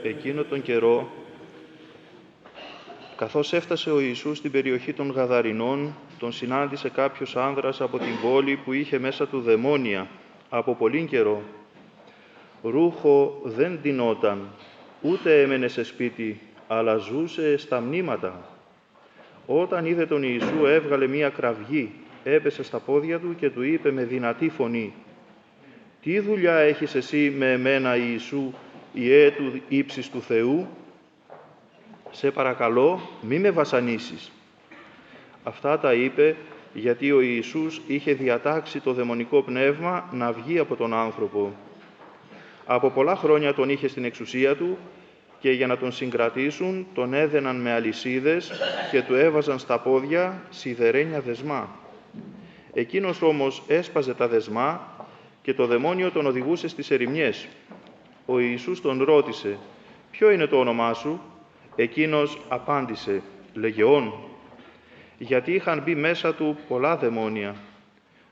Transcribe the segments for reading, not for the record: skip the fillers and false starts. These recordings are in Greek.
Εκείνο τον καιρό, καθώς έφτασε ο Ιησούς στην περιοχή των Γαδαρινών, τον συνάντησε κάποιος άνδρας από την πόλη που είχε μέσα του δαιμόνια από πολύ καιρό. Ρούχο δεν ντυνόταν, ούτε έμενε σε σπίτι, αλλά ζούσε στα μνήματα. Όταν είδε τον Ιησού, έβγαλε μία κραυγή, έπεσε στα πόδια του και του είπε με δυνατή φωνή: «Τι δουλειά έχεις εσύ με εμένα, Ιησού, Υιέ του ύψης του Θεού? Σε παρακαλώ, μη με βασανίσεις». Αυτά τα είπε γιατί ο Ιησούς είχε διατάξει το δαιμονικό πνεύμα να βγει από τον άνθρωπο. Από πολλά χρόνια τον είχε στην εξουσία του και για να τον συγκρατήσουν τον έδαιναν με αλυσίδες και του έβαζαν στα πόδια σιδερένια δεσμά. Εκείνος όμως έσπαζε τα δεσμά και το δαιμόνιο τον οδηγούσε στις ερημιές. Ο Ιησούς τον ρώτησε: «Ποιο είναι το όνομά σου?» Εκείνος απάντησε: «Λεγεών», γιατί είχαν μπει μέσα του πολλά δαιμόνια.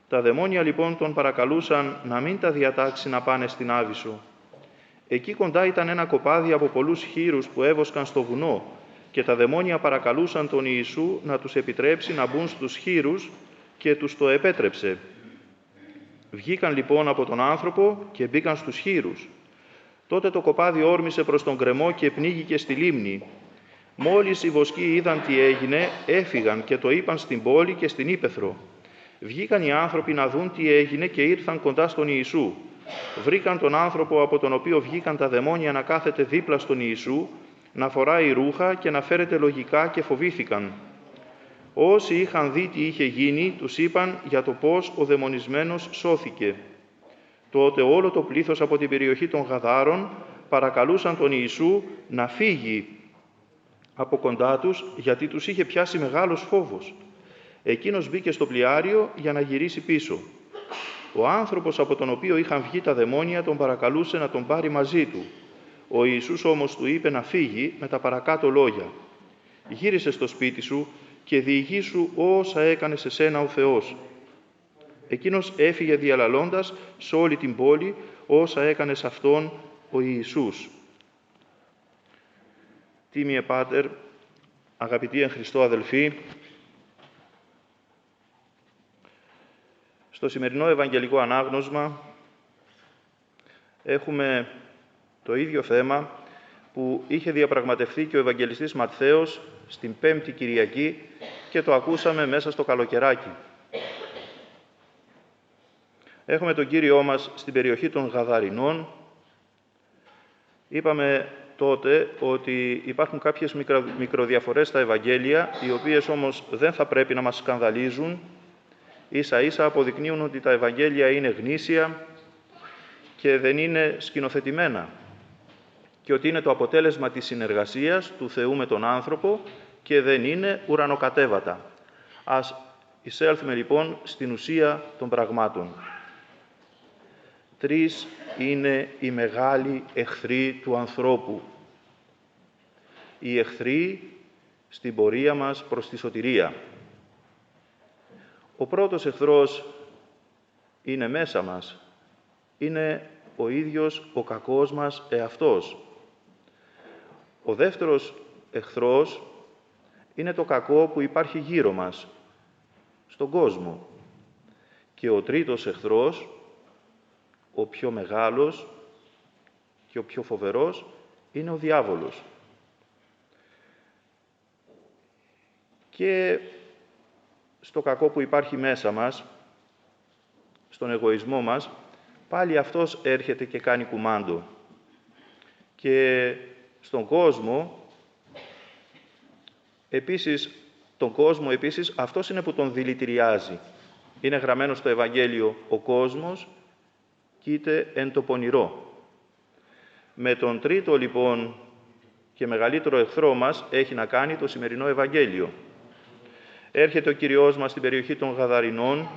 Τα δαιμόνια λοιπόν τον παρακαλούσαν να μην τα διατάξει να πάνε στην Άβυσσο. Εκεί κοντά ήταν ένα κοπάδι από πολλούς χοίρους που έβοσκαν στο βουνό και τα δαιμόνια παρακαλούσαν τον Ιησού να τους επιτρέψει να μπουν στους χοίρους και τους το επέτρεψε. Βγήκαν λοιπόν από τον άνθρωπο και μπήκαν στους χοίρους. Τότε το κοπάδι όρμησε προς τον γκρεμό και πνίγηκε στη λίμνη. Μόλις οι βοσκοί είδαν τι έγινε, έφυγαν και το είπαν στην πόλη και στην ύπαιθρο. Βγήκαν οι άνθρωποι να δουν τι έγινε και ήρθαν κοντά στον Ιησού. Βρήκαν τον άνθρωπο από τον οποίο βγήκαν τα δαιμόνια να κάθεται δίπλα στον Ιησού, να φοράει ρούχα και να φέρεται λογικά και φοβήθηκαν. Όσοι είχαν δει τι είχε γίνει, τους είπαν για το πώς ο δαιμονισμένος σώθηκε. Τότε όλο το πλήθος από την περιοχή των Γαδάρων παρακαλούσαν τον Ιησού να φύγει από κοντά τους, γιατί τους είχε πιάσει μεγάλος φόβος. Εκείνος μπήκε στο πλοιάριο για να γυρίσει πίσω. Ο άνθρωπος από τον οποίο είχαν βγει τα δαιμόνια τον παρακαλούσε να τον πάρει μαζί του. Ο Ιησούς όμως του είπε να φύγει με τα παρακάτω λόγια: «Γύρισε στο σπίτι σου και διηγήσου όσα έκανε σε σένα ο Θεός». Εκείνος έφυγε διαλαλώντας σε όλη την πόλη όσα έκανε σε αυτόν ο Ιησούς. Τίμιε Πάτερ, αγαπητοί εν Χριστώ αδελφοί, στο σημερινό Ευαγγελικό Ανάγνωσμα έχουμε το ίδιο θέμα που είχε διαπραγματευτεί και ο Ευαγγελιστής Ματθαίος στην Πέμπτη Κυριακή και το ακούσαμε μέσα στο καλοκαιράκι. Έχουμε τον Κύριό μας στην περιοχή των Γαδαρινών. Είπαμε τότε ότι υπάρχουν κάποιες μικροδιαφορές στα Ευαγγέλια, οι οποίες όμως δεν θα πρέπει να μας σκανδαλίζουν. Ίσα-ίσα αποδεικνύουν ότι τα Ευαγγέλια είναι γνήσια και δεν είναι σκηνοθετημένα και ότι είναι το αποτέλεσμα της συνεργασίας του Θεού με τον άνθρωπο και δεν είναι ουρανοκατέβατα. Ας εισέλθουμε λοιπόν στην ουσία των πραγμάτων. Τρεις είναι οι μεγάλοι εχθροί του ανθρώπου. Οι εχθροί στην πορεία μας προς τη σωτηρία. Ο πρώτος εχθρός είναι μέσα μας. Είναι ο ίδιος ο κακός μας εαυτός. Ο δεύτερος εχθρός είναι το κακό που υπάρχει γύρω μας, στον κόσμο. Και ο τρίτος εχθρός, ο πιο μεγάλος και ο πιο φοβερός, είναι ο διάβολος. Και στο κακό που υπάρχει μέσα μας, στον εγωισμό μας, πάλι αυτός έρχεται και κάνει κουμάντο. Και στον κόσμο, επίσης, αυτός είναι που τον δηλητηριάζει. Είναι γραμμένο στο Ευαγγέλιο «Ο κόσμος κοίται εν το πονηρό». Με τον τρίτο λοιπόν και μεγαλύτερο εχθρό μας έχει να κάνει το σημερινό Ευαγγέλιο. Έρχεται ο Κυριός μας στην περιοχή των Γαδαρινών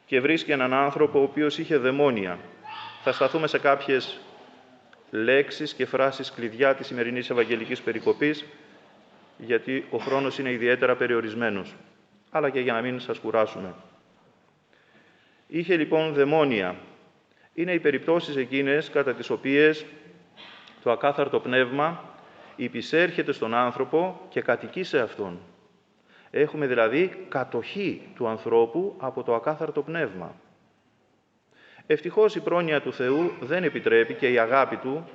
και βρίσκει έναν άνθρωπο ο οποίος είχε δαιμόνια. Θα σταθούμε σε κάποιες λέξεις και φράσεις κλειδιά της σημερινής Ευαγγελικής περικοπής, γιατί ο χρόνος είναι ιδιαίτερα περιορισμένος, αλλά και για να μην σας κουράσουμε. Είχε λοιπόν δαιμόνια. Είναι οι περιπτώσεις εκείνες κατά τις οποίες Το ακάθαρτο πνεύμα υπησέρχεται στον άνθρωπο και κατοικεί σε αυτόν. Έχουμε δηλαδή κατοχή του ανθρώπου από το ακάθαρτο πνεύμα. Ευτυχώς η πρόνοια του Θεού δεν επιτρέπει και η αγάπη Του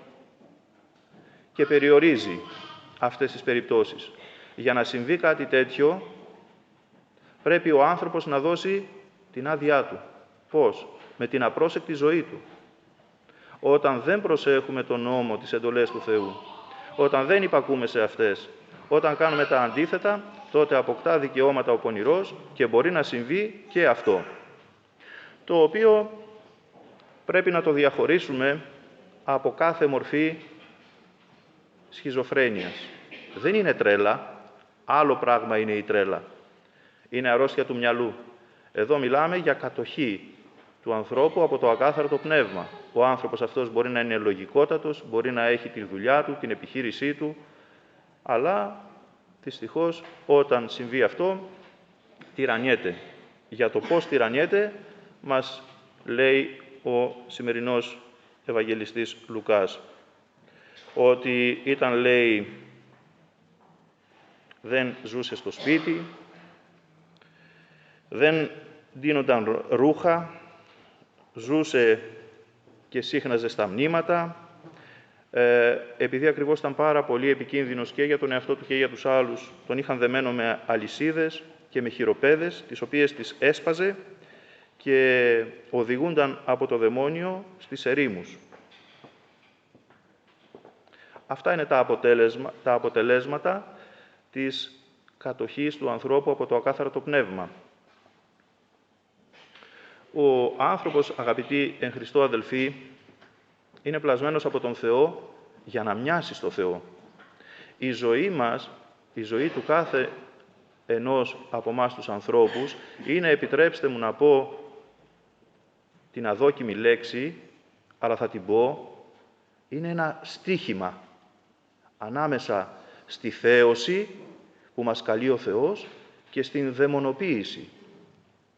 και περιορίζει αυτές τις περιπτώσεις. Για να συμβεί κάτι τέτοιο, πρέπει ο άνθρωπος να δώσει την άδειά του. Πώς? Με την απρόσεκτη ζωή του. Όταν δεν προσέχουμε τον νόμο, τις εντολές του Θεού, όταν δεν υπακούμε σε αυτές, όταν κάνουμε τα αντίθετα, τότε αποκτά δικαιώματα ο πονηρός και μπορεί να συμβεί και αυτό. Το οποίο πρέπει να το διαχωρίσουμε από κάθε μορφή σχιζοφρένειας. Δεν είναι τρέλα, άλλο πράγμα είναι η τρέλα. Είναι αρρώστια του μυαλού. Εδώ μιλάμε για κατοχή του ανθρώπου από το ακάθαρτο πνεύμα. Ο άνθρωπος αυτός μπορεί να είναι λογικότατος, μπορεί να έχει τη δουλειά του, την επιχείρησή του, αλλά δυστυχώς όταν συμβεί αυτό, τυραννιέται. Για το πώς τυραννιέται, μας λέει ο σημερινός Ευαγγελιστής Λουκάς. Ότι ήταν, λέει, δεν ζούσε στο σπίτι, δεν ντύνονταν ρούχα, ζούσε και σύχναζε στα μνήματα, επειδή ακριβώς ήταν πάρα πολύ επικίνδυνος και για τον εαυτό του και για τους άλλους, τον είχαν δεμένο με αλυσίδες και με χειροπέδες, τις οποίες τις έσπαζε και οδηγούνταν από το δαιμόνιο στις ερήμους. Αυτά είναι τα αποτελέσματα της κατοχής του ανθρώπου από το ακάθαρτο πνεύμα. Ο άνθρωπος, αγαπητοί εν Χριστώ αδελφοί, είναι πλασμένος από τον Θεό για να μοιάσει στο Θεό. Η ζωή μας, η ζωή του κάθε ενός από εμάς τους ανθρώπους, είναι, επιτρέψτε μου να πω την αδόκιμη λέξη, αλλά θα την πω, είναι ένα στοίχημα ανάμεσα στη θέωση που μας καλεί ο Θεός και στην δαιμονοποίηση.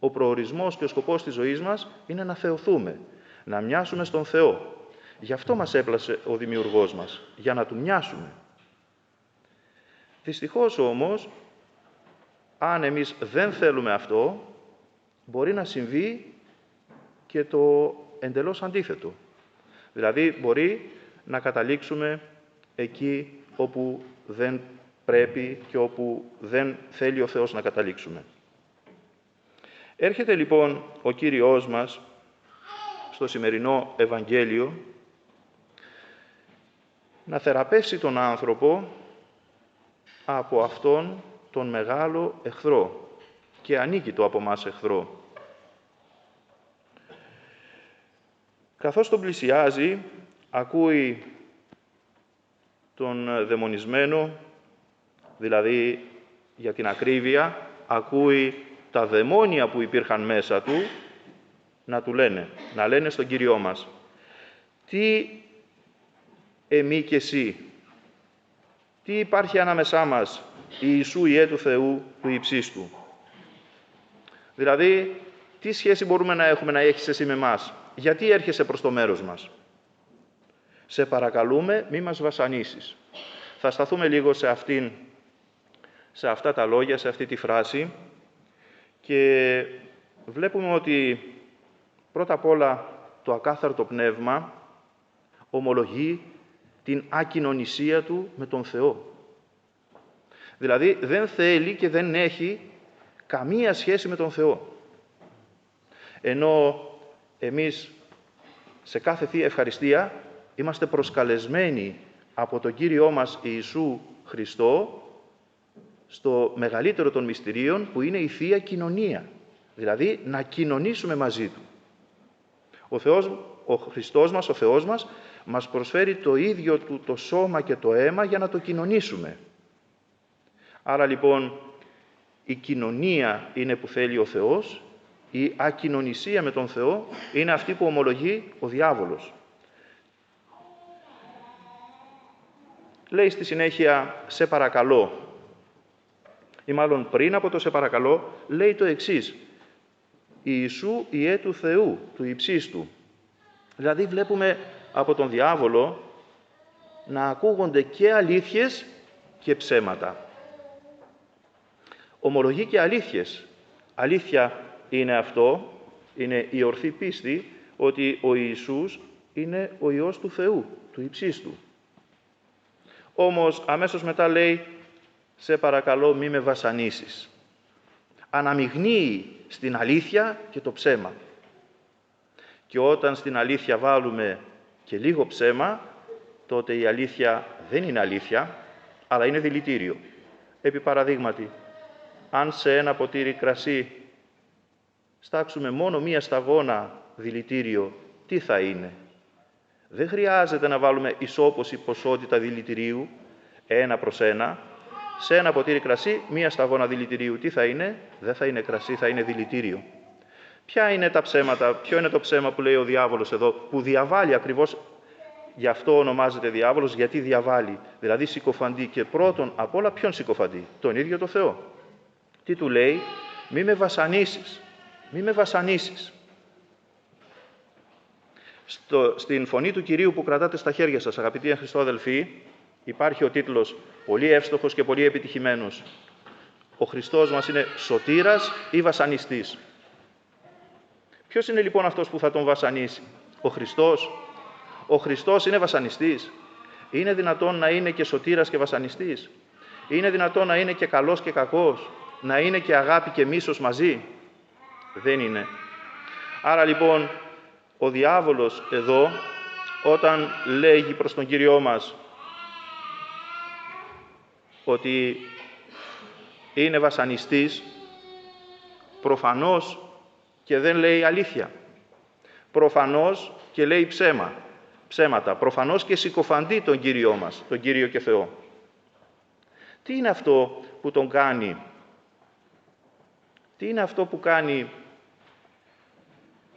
Ο προορισμός και ο σκοπός της ζωής μας είναι να θεωθούμε, να μοιάσουμε στον Θεό. Γι' αυτό μας έπλασε ο Δημιουργός μας, για να Του μοιάσουμε. Δυστυχώς όμως, αν εμείς δεν θέλουμε αυτό, μπορεί να συμβεί και το εντελώς αντίθετο. Δηλαδή, μπορεί να καταλήξουμε εκεί όπου δεν πρέπει και όπου δεν θέλει ο Θεός να καταλήξουμε. Έρχεται λοιπόν ο Κύριος μας στο σημερινό Ευαγγέλιο να θεραπεύσει τον άνθρωπο από αυτόν τον μεγάλο εχθρό και ανίκητο από μας εχθρό. Καθώς τον πλησιάζει, ακούει τον δαιμονισμένο, δηλαδή για την ακρίβεια, ακούει τα δαιμόνια που υπήρχαν μέσα του να του λένε, να λένε στον Κύριό μας, τι εμεί και εσύ, τι υπάρχει ανάμεσά μας, Ιησού Υιέ του Θεού του υψίστου. Δηλαδή, τι σχέση μπορούμε να έχουμε να έχεις εσύ με εμάς, γιατί έρχεσαι προς το μέρος μας. Σε παρακαλούμε, μη μας βασανίσεις. Θα σταθούμε λίγο σε αυτά τα λόγια, σε αυτή τη φράση και βλέπουμε ότι πρώτα απ' όλα το ακάθαρτο πνεύμα ομολογεί την ακοινωνισία του με τον Θεό. Δηλαδή δεν θέλει και δεν έχει καμία σχέση με τον Θεό. Ενώ εμείς σε κάθε Θεία Ευχαριστία είμαστε προσκαλεσμένοι από τον Κύριό μας Ιησού Χριστό στο μεγαλύτερο των μυστηρίων που είναι η Θεία Κοινωνία. Δηλαδή να κοινωνήσουμε μαζί Του. Ο Χριστός μας, ο Θεός μας, μας προσφέρει το ίδιο Του το σώμα και το αίμα για να το κοινωνήσουμε. Άρα λοιπόν η κοινωνία είναι που θέλει ο Θεός, η ακοινωνισία με τον Θεό είναι αυτή που ομολογεί ο διάβολος. Λέει στη συνέχεια «σε παρακαλώ» ή μάλλον πριν από το «σε παρακαλώ» λέει το εξής «Ιησού Υιέ του Θεού, του υψίστου». Δηλαδή βλέπουμε από τον διάβολο να ακούγονται και αλήθειες και ψέματα. Ομολογεί και αλήθειες. Αλήθεια είναι αυτό, είναι η ορθή πίστη, ότι ο Ιησούς είναι ο Υιός του Θεού, του υψίστου. Όμως αμέσως μετά λέει, σε παρακαλώ μη με βασανίσεις. Αναμειγνύει στην αλήθεια και το ψέμα. Και όταν στην αλήθεια βάλουμε και λίγο ψέμα, τότε η αλήθεια δεν είναι αλήθεια, αλλά είναι δηλητήριο. Επί παραδείγματι, αν σε ένα ποτήρι κρασί στάξουμε μόνο μία σταγόνα δηλητήριο, τι θα είναι? Δεν χρειάζεται να βάλουμε ισόποση ποσότητα δηλητηρίου, 1:1. Σε ένα ποτήρι κρασί, μία σταγόνα δηλητηρίου, τι θα είναι? Δεν θα είναι κρασί, θα είναι δηλητήριο. Ποια είναι τα ψέματα, ποιο είναι το ψέμα που λέει ο διάβολος εδώ, που διαβάλλει ακριβώς, γι' αυτό ονομάζεται διάβολος, γιατί διαβάλλει, δηλαδή συκοφαντεί. Και πρώτον απ' όλα ποιον συκοφαντεί? Τον ίδιο το Θεό. Τι του λέει? Μη με βασανίσεις, μη με βασανίσεις. Στην φωνή του Κυρίου που κρατάτε στα χέρια σας, αγαπητοί εν Χριστώ αδελφοί, υπάρχει ο τίτλος πολύ εύστοχος και πολύ επιτυχημένος. Ο Χριστός μας είναι σωτήρας ή βασανιστής? Ποιος είναι λοιπόν αυτός που θα τον βασανίσει? Ο Χριστός. Ο Χριστός είναι βασανιστής? Είναι δυνατόν να είναι και σωτήρας και βασανιστής? Είναι δυνατόν να είναι και καλός και κακός? Να είναι και αγάπη και μίσος μαζί? Δεν είναι. Άρα λοιπόν ο διάβολος εδώ, όταν λέγει προς τον Κύριό μας ότι είναι βασανιστής, προφανώς και δεν λέει αλήθεια. Προφανώς και λέει ψέματα. Προφανώς και συκοφαντεί τον Κύριό μας, τον Κύριο και Θεό. Τι είναι αυτό που τον κάνει? Τι είναι αυτό που κάνει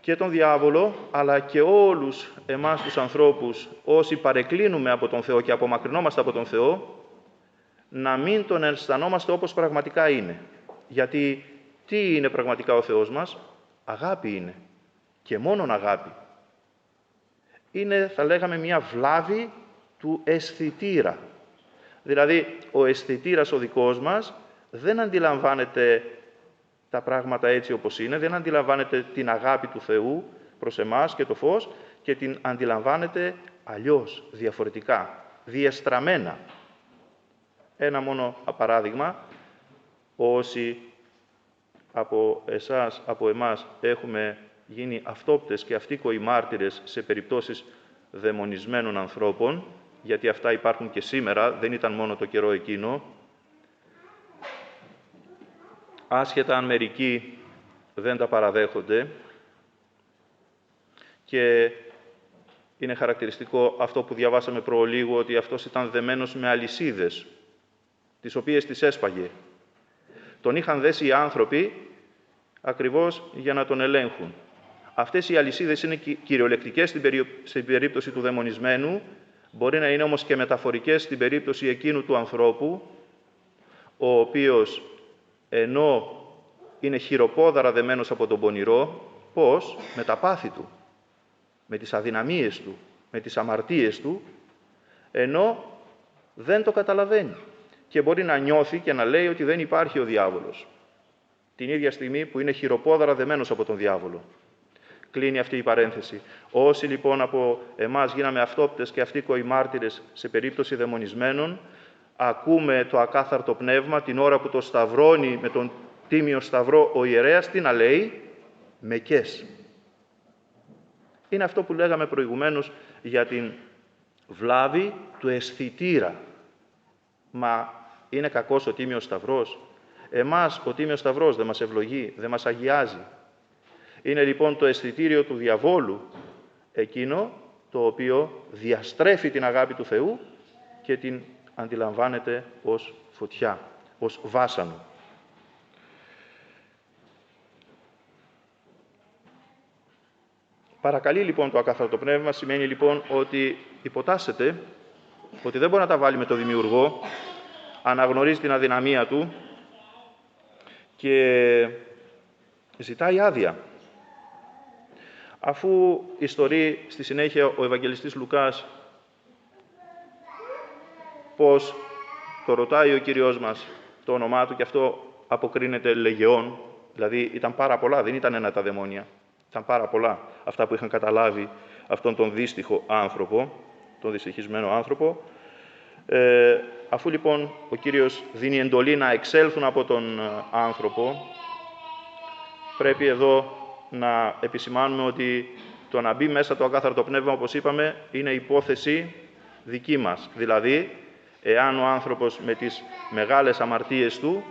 και τον διάβολο, αλλά και όλους εμάς τους ανθρώπους, όσοι παρεκκλίνουμε από τον Θεό και απομακρυνόμαστε από τον Θεό, να μην τον αισθανόμαστε όπως πραγματικά είναι? Γιατί τι είναι πραγματικά ο Θεός μας? Αγάπη είναι. Και μόνον αγάπη. Είναι, θα λέγαμε, μια βλάβη του αισθητήρα. Δηλαδή, ο αισθητήρας ο δικός μας δεν αντιλαμβάνεται τα πράγματα έτσι όπως είναι, δεν αντιλαμβάνεται την αγάπη του Θεού προς εμάς και το φως, και την αντιλαμβάνεται αλλιώς, διαφορετικά, διεστραμμένα. Ένα μόνο παράδειγμα, όσοι από εσάς, από εμάς, έχουμε γίνει αυτόπτες και αυτοίκοοι μάρτυρες σε περιπτώσεις δαιμονισμένων ανθρώπων, γιατί αυτά υπάρχουν και σήμερα, δεν ήταν μόνο το καιρό εκείνο, άσχετα αν μερικοί δεν τα παραδέχονται, και είναι χαρακτηριστικό αυτό που διαβάσαμε προλίγου, ότι αυτός ήταν δεμένος με αλυσίδες, τις οποίες τις έσπαγε. Τον είχαν δέσει οι άνθρωποι ακριβώς για να τον ελέγχουν. Αυτές οι αλυσίδες είναι κυριολεκτικές στην περίπτωση του δαιμονισμένου, μπορεί να είναι όμως και μεταφορικές στην περίπτωση εκείνου του ανθρώπου, ο οποίος ενώ είναι χειροπόδαρα δεμένος από τον πονηρό, πώς? Με τα πάθη του, με τις αδυναμίες του, με τις αμαρτίες του, ενώ δεν το καταλαβαίνει. Και μπορεί να νιώθει και να λέει ότι δεν υπάρχει ο διάβολος, την ίδια στιγμή που είναι χειροπόδαρα δεμένος από τον διάβολο. Κλείνει αυτή η παρένθεση. Όσοι λοιπόν από εμάς γίναμε αυτόπτες και αυτοίκοοι μάρτυρες σε περίπτωση δαιμονισμένων, ακούμε το ακάθαρτο πνεύμα την ώρα που το σταυρώνει με τον τίμιο σταυρό ο ιερέας, τι να λέει? Μεκές. Είναι αυτό που λέγαμε προηγουμένως για την βλάβη του αισθητήρα. Μα είναι κακός ο τίμιος σταυρός? Εμάς ο τίμιος σταυρός δεν μας ευλογεί, δεν μας αγιάζει. Είναι λοιπόν το αισθητήριο του διαβόλου εκείνο το οποίο διαστρέφει την αγάπη του Θεού και την αντιλαμβάνεται ως φωτιά, ως βάσανο. Παρακαλεί λοιπόν το ακάθαρτο πνεύμα, σημαίνει λοιπόν ότι υποτάσσεται, ότι δεν μπορεί να τα βάλει με το δημιουργό, αναγνωρίζει την αδυναμία του και ζητάει άδεια. Αφού ιστορεί στη συνέχεια ο Ευαγγελιστής Λουκάς πως το ρωτάει ο Κύριος μας το όνομά του και αυτό αποκρίνεται λεγεών, δηλαδή ήταν πάρα πολλά, δεν ήταν ένα τα δαιμόνια, ήταν πάρα πολλά αυτά που είχαν καταλάβει αυτόν τον δύστιχο άνθρωπο, τον δυστυχισμένο άνθρωπο. Αφού λοιπόν ο Κύριος δίνει εντολή να εξέλθουν από τον άνθρωπο, πρέπει εδώ να επισημάνουμε ότι το να μπει μέσα το ακάθαρτο πνεύμα, όπως είπαμε, είναι υπόθεση δική μας. Δηλαδή, εάν ο άνθρωπος με τις μεγάλες αμαρτίες του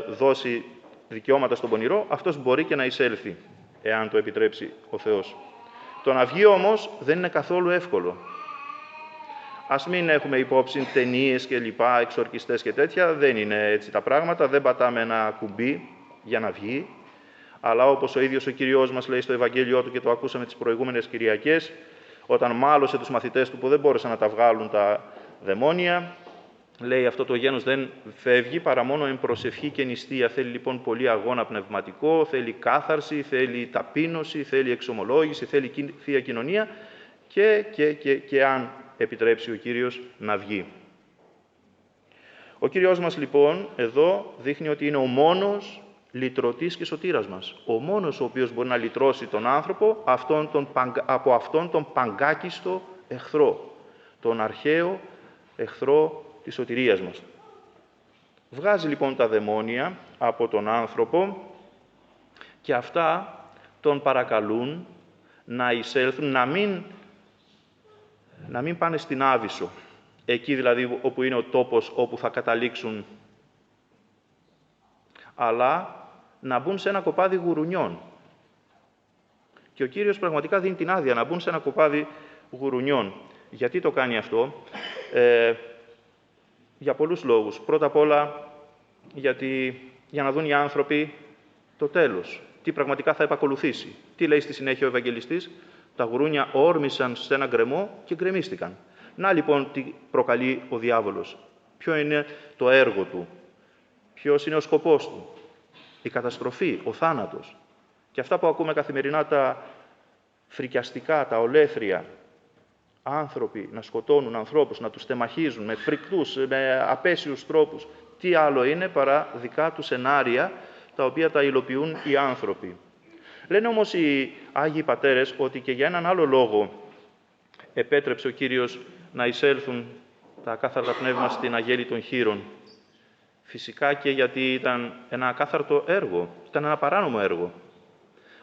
δώσει δικαιώματα στον πονηρό, αυτός μπορεί και να εισέλθει, εάν το επιτρέψει ο Θεός. Το να βγει όμως δεν είναι καθόλου εύκολο. Ας μην έχουμε υπόψη ταινίες και λοιπά, εξορκιστές και τέτοια, δεν είναι έτσι τα πράγματα, δεν πατάμε ένα κουμπί για να βγει, αλλά όπως ο ίδιος ο Κύριος μας λέει στο Ευαγγέλιό του και το ακούσαμε τις προηγούμενες Κυριακές, όταν μάλωσε τους μαθητές του που δεν μπόρεσαν να τα βγάλουν τα δαιμόνια, λέει αυτό το γένος δεν φεύγει παρά μόνο εν προσευχή και νηστεία. Θέλει λοιπόν πολύ αγώνα πνευματικό, θέλει κάθαρση, θέλει ταπείνωση, θέλει εξομολόγηση, θέλει Θεία Κοινωνία και αν επιτρέψει ο Κύριος να βγει. Ο Κύριος μας λοιπόν εδώ δείχνει ότι είναι ο μόνος λυτρωτής και σωτήρας μας. Ο μόνος ο οποίος μπορεί να λυτρώσει τον άνθρωπο από αυτόν τον παγκάκιστο εχθρό, τον αρχαίο εχθρό της σωτηρίας μας. Βγάζει λοιπόν τα δαιμόνια από τον άνθρωπο και αυτά τον παρακαλούν να εισέλθουν, να μην πάνε στην Άβυσσο, εκεί δηλαδή όπου είναι ο τόπος όπου θα καταλήξουν, αλλά να μπουν σε ένα κοπάδι γουρουνιών. Και ο Κύριος πραγματικά δίνει την άδεια να μπουν σε ένα κοπάδι γουρουνιών. Γιατί το κάνει αυτό? Για πολλούς λόγους. Πρώτα απ' όλα, για να δουν οι άνθρωποι το τέλος. Τι πραγματικά θα επακολουθήσει. Τι λέει στη συνέχεια ο Ευαγγελιστής? Τα γουρούνια όρμησαν σε ένα γκρεμό και γκρεμίστηκαν. Να λοιπόν τι προκαλεί ο διάβολος. Ποιο είναι το έργο του. Ποιος είναι ο σκοπός του. Η καταστροφή, ο θάνατος. Και αυτά που ακούμε καθημερινά, τα φρικιαστικά, τα ολέθρια, άνθρωποι να σκοτώνουν ανθρώπους, να τους τεμαχίζουν με φρικτούς, με απέσιους τρόπους. Τι άλλο είναι παρά δικά του σενάρια, τα οποία τα υλοποιούν οι άνθρωποι. Λένε όμως οι Άγιοι Πατέρες ότι και για έναν άλλο λόγο επέτρεψε ο Κύριος να εισέλθουν τα ακάθαρτα πνεύμα στην αγέλη των χήρων. Φυσικά και γιατί ήταν ένα ακάθαρτο έργο, ήταν ένα παράνομο έργο.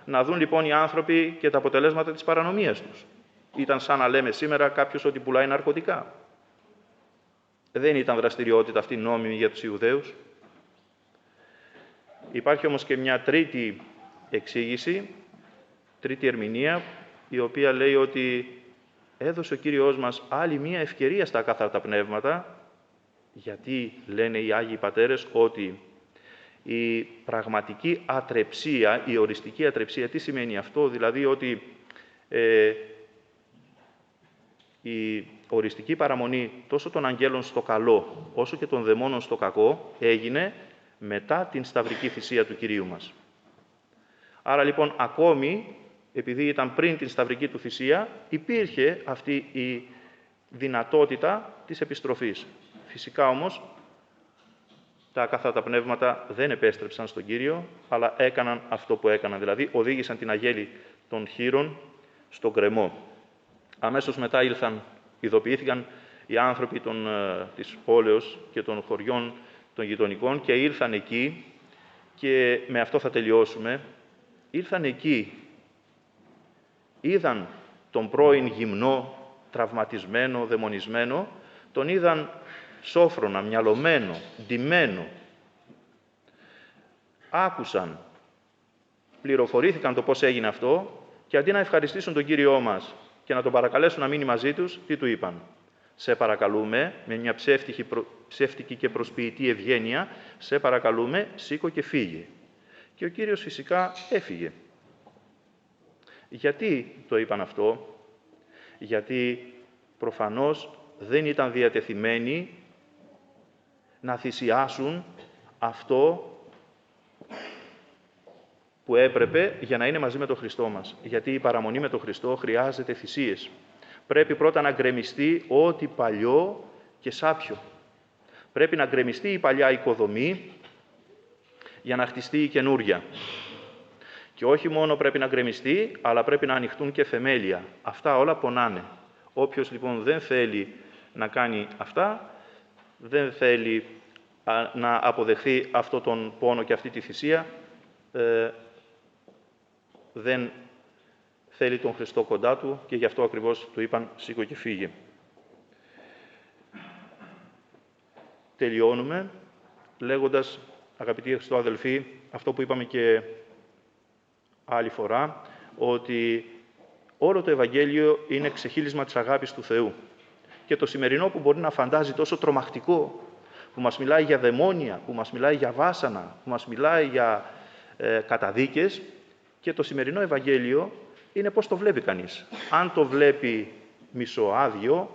Να δουν λοιπόν οι άνθρωποι και τα αποτελέσματα της παρανομίας τους. Ήταν σαν να λέμε σήμερα κάποιος ότι πουλάει ναρκωτικά. Δεν ήταν δραστηριότητα αυτή νόμιμη για τους Ιουδαίους. Υπάρχει όμως και μια τρίτη εξήγηση, τρίτη ερμηνεία, η οποία λέει ότι έδωσε ο Κύριος μας άλλη μία ευκαιρία στα ακάθαρτα πνεύματα, γιατί λένε οι Άγιοι Πατέρες ότι η πραγματική ατρεψία, η οριστική ατρεψία, τι σημαίνει αυτό? Δηλαδή ότι η οριστική παραμονή τόσο των αγγέλων στο καλό, όσο και των δαιμόνων στο κακό, έγινε μετά την σταυρική θυσία του Κυρίου μας. Άρα λοιπόν ακόμη, επειδή ήταν πριν την σταυρική του θυσία, υπήρχε αυτή η δυνατότητα της επιστροφής. Φυσικά όμως, τα ακάθαρτα πνεύματα δεν επέστρεψαν στον Κύριο, αλλά έκαναν αυτό που έκαναν, δηλαδή οδήγησαν την αγέλη των χήρων στον γκρεμό. Αμέσως μετά ειδοποιήθηκαν οι άνθρωποι της πόλεως και των χωριών των γειτονικών και ήλθαν εκεί, και με αυτό θα τελειώσουμε, ήλθαν εκεί, είδαν τον πρώην γυμνό, τραυματισμένο, δαιμονισμένο, τον είδαν σόφρονα, μυαλωμένο, ντυμένο. Άκουσαν, πληροφορήθηκαν το πώς έγινε αυτό και αντί να ευχαριστήσουν τον Κύριό μας και να τον παρακαλέσουν να μείνει μαζί τους, τι του είπαν? Σε παρακαλούμε, με μια ψεύτικη και προσποιητή ευγένεια, σε παρακαλούμε, σήκω και φύγε. Και ο Κύριος φυσικά έφυγε. Γιατί το είπαν αυτό? Γιατί προφανώς δεν ήταν διατεθειμένοι να θυσιάσουν αυτό που έπρεπε για να είναι μαζί με τον Χριστό μας. Γιατί η παραμονή με τον Χριστό χρειάζεται θυσίες. Πρέπει πρώτα να γκρεμιστεί ό,τι παλιό και σάπιο. Πρέπει να γκρεμιστεί η παλιά οικοδομή για να χτιστεί η καινούρια. Και όχι μόνο πρέπει να γκρεμιστεί, αλλά πρέπει να ανοιχτούν και θεμέλια. Αυτά όλα πονάνε. Όποιος λοιπόν δεν θέλει να κάνει αυτά, δεν θέλει να αποδεχθεί αυτό τον πόνο και αυτή τη θυσία, δεν θέλει τον Χριστό κοντά του και γι' αυτό ακριβώς του είπαν «σήκω και φύγε». Τελειώνουμε λέγοντας, αγαπητοί Χριστοαδελφοί, αυτό που είπαμε και άλλη φορά, ότι όλο το Ευαγγέλιο είναι ξεχύλισμα της αγάπης του Θεού. Και το σημερινό που μπορεί να φαντάζει τόσο τρομακτικό, που μας μιλάει για δαιμόνια, που μας μιλάει για βάσανα, που μας μιλάει για καταδίκες, και το σημερινό Ευαγγέλιο είναι πώς το βλέπει κανείς. Αν το βλέπει μισοάδιο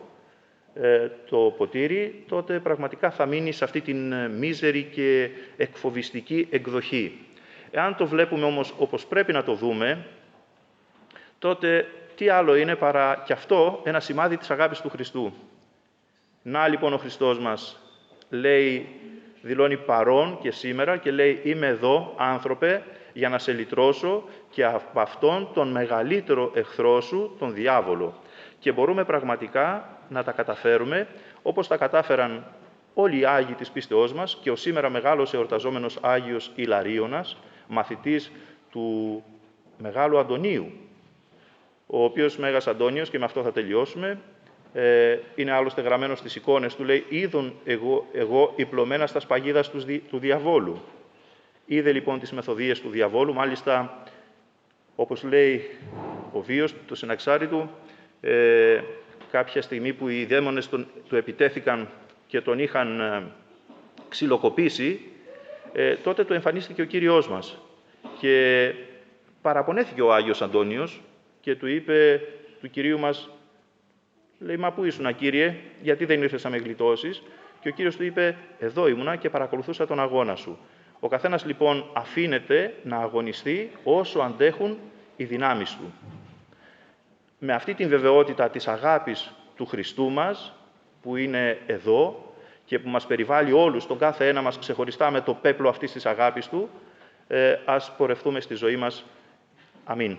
το ποτήρι, τότε πραγματικά θα μείνει σε αυτή την μίζερη και εκφοβιστική εκδοχή. Εάν το βλέπουμε όμως όπως πρέπει να το δούμε, τότε τι άλλο είναι παρά κι αυτό ένα σημάδι της αγάπης του Χριστού. Να λοιπόν ο Χριστός μας λέει, δηλώνει παρόν και σήμερα και λέει «Είμαι εδώ, άνθρωπε, για να σε λυτρώσω και από αυτόν τον μεγαλύτερο εχθρό σου, τον διάβολο». Και μπορούμε πραγματικά να τα καταφέρουμε, όπως τα κατάφεραν όλοι οι Άγιοι της πίστεώς μας και ο σήμερα μεγάλος εορταζόμενος Άγιος Ιλαρίωνας, μαθητής του Μεγάλου Αντωνίου, ο οποίος Μέγας Αντώνιος, και με αυτό θα τελειώσουμε, είναι άλλωστε γραμμένος στις εικόνες του, λέει «Είδον εγώ υπλωμένα στα σπαγίδας του διαβόλου». Είδε λοιπόν τις μεθοδίες του διαβόλου, μάλιστα, όπως λέει ο βίος του Συναξάριτου, κάποια στιγμή που οι δαίμονες του επιτέθηκαν και τον είχαν ξυλοκοπήσει, τότε του εμφανίστηκε ο Κύριος μας. Και παραπονέθηκε ο Άγιος Αντώνιος και του είπε του Κυρίου μας, λέει «Μα πού ήσουνα, Κύριε, γιατί δεν ήρθες να με γλιτώσεις?» Και ο Κύριος του είπε «Εδώ ήμουνα και παρακολουθούσα τον αγώνα σου». Ο καθένας λοιπόν αφήνεται να αγωνιστεί όσο αντέχουν οι δυνάμεις του. Με αυτή την βεβαιότητα της αγάπης του Χριστού μας, που είναι εδώ και που μας περιβάλλει όλους, τον κάθε ένα μας ξεχωριστά με το πέπλο αυτής της αγάπης του, ας πορευτούμε στη ζωή μας. Αμήν.